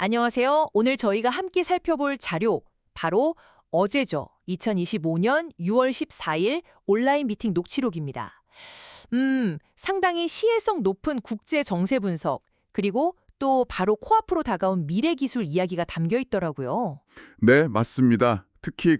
안녕하세요. 오늘 저희가 함께 살펴볼 자료, 바로 어제죠. 2025년 6월 14일 온라인 미팅 녹취록입니다. 상당히 시혜성 높은 국제 정세 분석, 그리고 또 바로 코앞으로 다가온 미래 기술 이야기가 담겨 있더라고요. 네, 맞습니다. 특히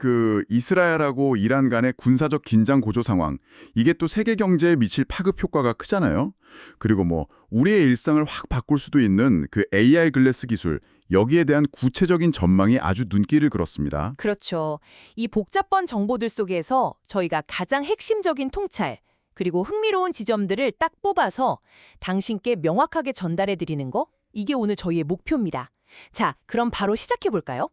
이스라엘하고 이란 간의 군사적 긴장 고조 상황, 이게 또 세계 경제에 미칠 파급 효과가 크잖아요. 그리고 우리의 일상을 확 바꿀 수도 있는 AI 글래스 기술, 여기에 대한 구체적인 전망이 아주 눈길을 끌었습니다. 그렇죠. 이 복잡한 정보들 속에서 저희가 가장 핵심적인 통찰, 그리고 흥미로운 지점들을 딱 뽑아서 당신께 명확하게 전달해 드리는 거, 이게 오늘 저희의 목표입니다. 자, 그럼 바로 시작해 볼까요?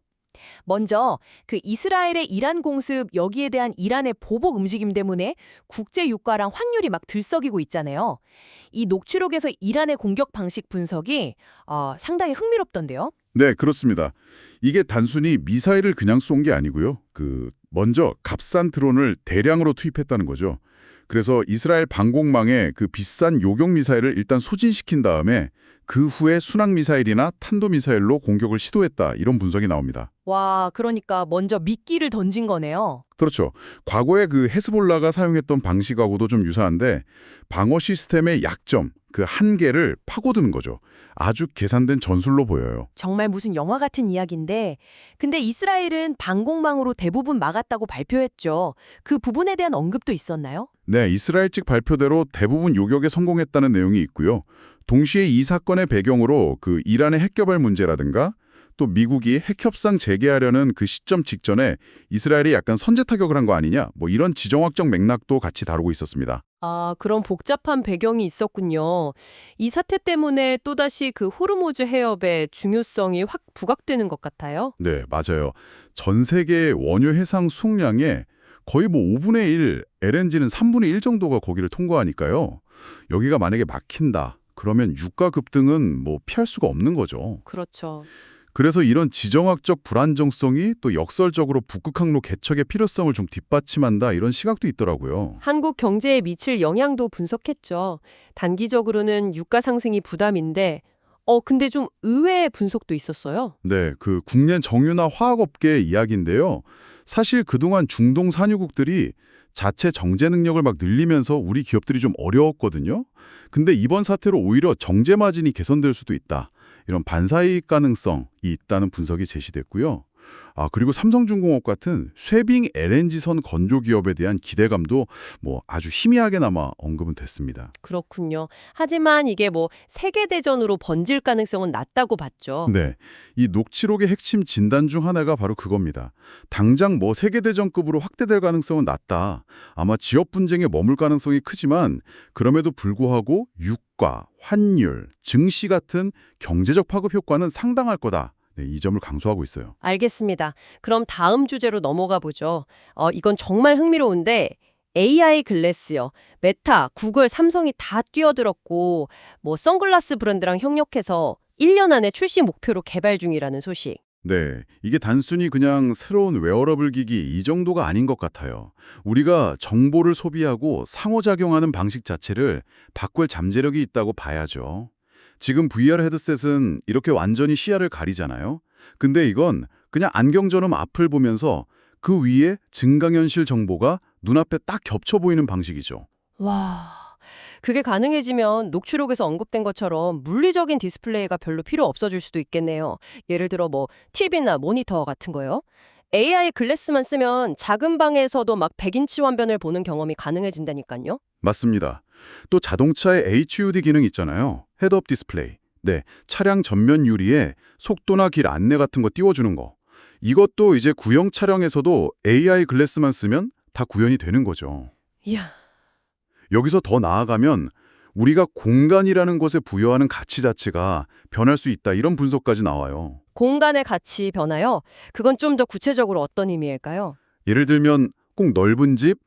먼저 이스라엘의 이란 공습, 여기에 대한 이란의 보복 움직임 때문에 국제 유가랑 환율이 막 들썩이고 있잖아요. 이 녹취록에서 이란의 공격 방식 분석이 상당히 흥미롭던데요. 네, 그렇습니다. 이게 단순히 미사일을 그냥 쏜 게 아니고요. 먼저 값싼 드론을 대량으로 투입했다는 거죠. 그래서 이스라엘 방공망에 비싼 요격 미사일을 일단 소진시킨 다음에 그 후에 순항 미사일이나 탄도 미사일로 공격을 시도했다, 이런 분석이 나옵니다. 와, 그러니까 먼저 미끼를 던진 거네요. 그렇죠. 과거에 헤즈볼라가 사용했던 방식하고도 좀 유사한데 방어 시스템의 약점, 한계를 파고드는 거죠. 아주 계산된 전술로 보여요. 정말 무슨 영화 같은 이야기인데, 근데 이스라엘은 방공망으로 대부분 막았다고 발표했죠. 그 부분에 대한 언급도 있었나요? 네, 이스라엘 측 발표대로 대부분 요격에 성공했다는 내용이 있고요. 동시에 이 사건의 배경으로 이란의 핵개발 문제라든가 또 미국이 핵협상 재개하려는 그 시점 직전에 이스라엘이 약간 선제 타격을 한 거 아니냐, 이런 지정학적 맥락도 같이 다루고 있었습니다. 아, 그런 복잡한 배경이 있었군요. 이 사태 때문에 또다시 호르무즈 해협의 중요성이 확 부각되는 것 같아요. 네, 맞아요. 전 세계 원유 해상 수송량의 거의 5분의 1, LNG는 3분의 1 정도가 거기를 통과하니까요. 여기가 만약에 막힌다, 그러면 유가 급등은 피할 수가 없는 거죠. 그렇죠. 그래서 이런 지정학적 불안정성이 또 역설적으로 북극 항로 개척의 필요성을 좀 뒷받침한다, 이런 시각도 있더라고요. 한국 경제에 미칠 영향도 분석했죠. 단기적으로는 유가 상승이 부담인데, 근데 좀 의외의 분석도 있었어요. 네, 국내 정유나 화학업계의 이야기인데요. 사실 그동안 중동 산유국들이 자체 정제 능력을 막 늘리면서 우리 기업들이 좀 어려웠거든요. 근데 이번 사태로 오히려 정제 마진이 개선될 수도 있다, 이런 반사이익 가능성이 있다는 분석이 제시됐고요. 그리고 삼성중공업 같은 쇠빙 LNG선 건조 기업에 대한 기대감도 아주 희미하게나마 언급은 됐습니다. 그렇군요. 하지만 이게 세계대전으로 번질 가능성은 낮다고 봤죠. 네, 이 녹취록의 핵심 진단 중 하나가 바로 그겁니다. 당장 세계대전급으로 확대될 가능성은 낮다. 아마 지역 분쟁에 머물 가능성이 크지만 그럼에도 불구하고 유가, 환율, 증시 같은 경제적 파급 효과는 상당할 거다. 네, 이 점을 강조하고 있어요. 알겠습니다. 그럼 다음 주제로 넘어가 보죠. 이건 정말 흥미로운데 AI 글래스요. 메타, 구글, 삼성이 다 뛰어들었고 선글라스 브랜드랑 협력해서 1년 안에 출시 목표로 개발 중이라는 소식. 네, 이게 단순히 그냥 새로운 웨어러블 기기 이 정도가 아닌 것 같아요. 우리가 정보를 소비하고 상호작용하는 방식 자체를 바꿀 잠재력이 있다고 봐야죠. 지금 VR 헤드셋은 이렇게 완전히 시야를 가리잖아요. 근데 이건 그냥 안경처럼 앞을 보면서 그 위에 증강현실 정보가 눈앞에 딱 겹쳐 보이는 방식이죠. 와, 그게 가능해지면 녹취록에서 언급된 것처럼 물리적인 디스플레이가 별로 필요 없어질 수도 있겠네요. 예를 들어 TV나 모니터 같은 거요. AI 글래스만 쓰면 작은 방에서도 막 100인치 화면을 보는 경험이 가능해진다니까요. 맞습니다. 또 자동차의 HUD 기능 있잖아요. 헤드업 디스플레이. 네, 차량 전면 유리에 속도나 길 안내 같은 거 띄워주는 거. 이것도 이제 구형 차량에서도 AI 글래스만 쓰면 다 구현이 되는 거죠. 이야, 여기서 더 나아가면 우리가 공간이라는 것에 부여하는 가치 자체가 변할 수 있다, 이런 분석까지 나와요. 공간의 가치 변화요? 그건 좀 더 구체적으로 어떤 의미일까요? 예를 들면 꼭 넓은 집,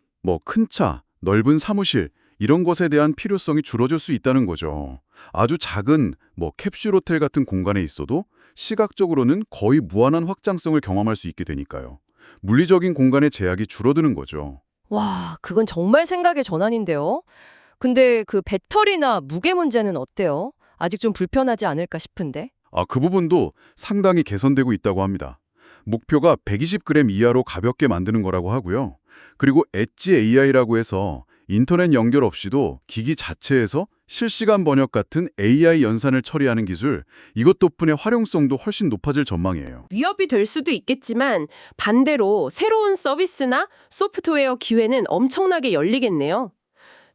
큰 차, 넓은 사무실 이런 것에 대한 필요성이 줄어들 수 있다는 거죠. 아주 작은 캡슐 호텔 같은 공간에 있어도 시각적으로는 거의 무한한 확장성을 경험할 수 있게 되니까요. 물리적인 공간의 제약이 줄어드는 거죠. 와, 그건 정말 생각의 전환인데요. 근데 배터리나 무게 문제는 어때요? 아직 좀 불편하지 않을까 싶은데. 그 부분도 상당히 개선되고 있다고 합니다. 목표가 120g 이하로 가볍게 만드는 거라고 하고요. 그리고 엣지 AI라고 해서 인터넷 연결 없이도 기기 자체에서 실시간 번역 같은 AI 연산을 처리하는 기술, 이것 덕분에 활용성도 훨씬 높아질 전망이에요. 위협이 될 수도 있겠지만 반대로 새로운 서비스나 소프트웨어 기회는 엄청나게 열리겠네요.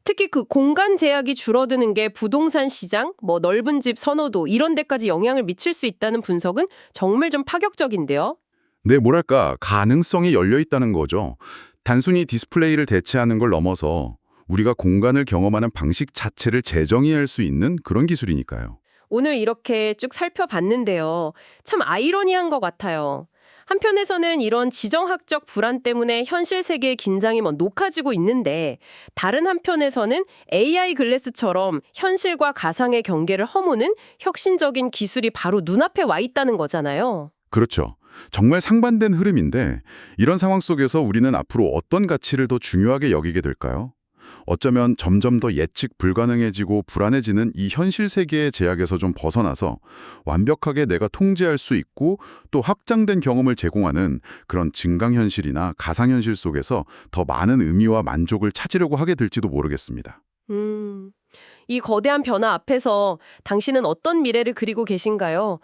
특히 그 공간 제약이 줄어드는 게 부동산 시장, 넓은 집 선호도 이런 데까지 영향을 미칠 수 있다는 분석은 정말 좀 파격적인데요. 네, 뭐랄까, 가능성이 열려 있다는 거죠. 단순히 디스플레이를 대체하는 걸 넘어서 우리가 공간을 경험하는 방식 자체를 재정의할 수 있는 그런 기술이니까요. 오늘 이렇게 쭉 살펴봤는데요. 참 아이러니한 것 같아요. 한편에서는 이런 지정학적 불안 때문에 현실 세계의 긴장이 녹아지고 있는데 다른 한편에서는 AI 글래스처럼 현실과 가상의 경계를 허무는 혁신적인 기술이 바로 눈앞에 와 있다는 거잖아요. 그렇죠. 정말 상반된 흐름인데 이런 상황 속에서 우리는 앞으로 어떤 가치를 더 중요하게 여기게 될까요? 어쩌면 점점 더 예측 불가능해지고 불안해지는 이 현실 세계의 제약에서 좀 벗어나서 완벽하게 내가 통제할 수 있고 또 확장된 경험을 제공하는 그런 증강현실이나 가상현실 속에서 더 많은 의미와 만족을 찾으려고 하게 될지도 모르겠습니다. 이 거대한 변화 앞에서 당신은 어떤 미래를 그리고 계신가요?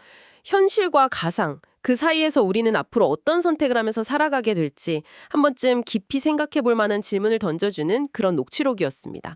현실과 가상, 그 사이에서 우리는 앞으로 어떤 선택을 하면서 살아가게 될지 한 번쯤 깊이 생각해 볼 만한 질문을 던져주는 그런 녹취록이었습니다.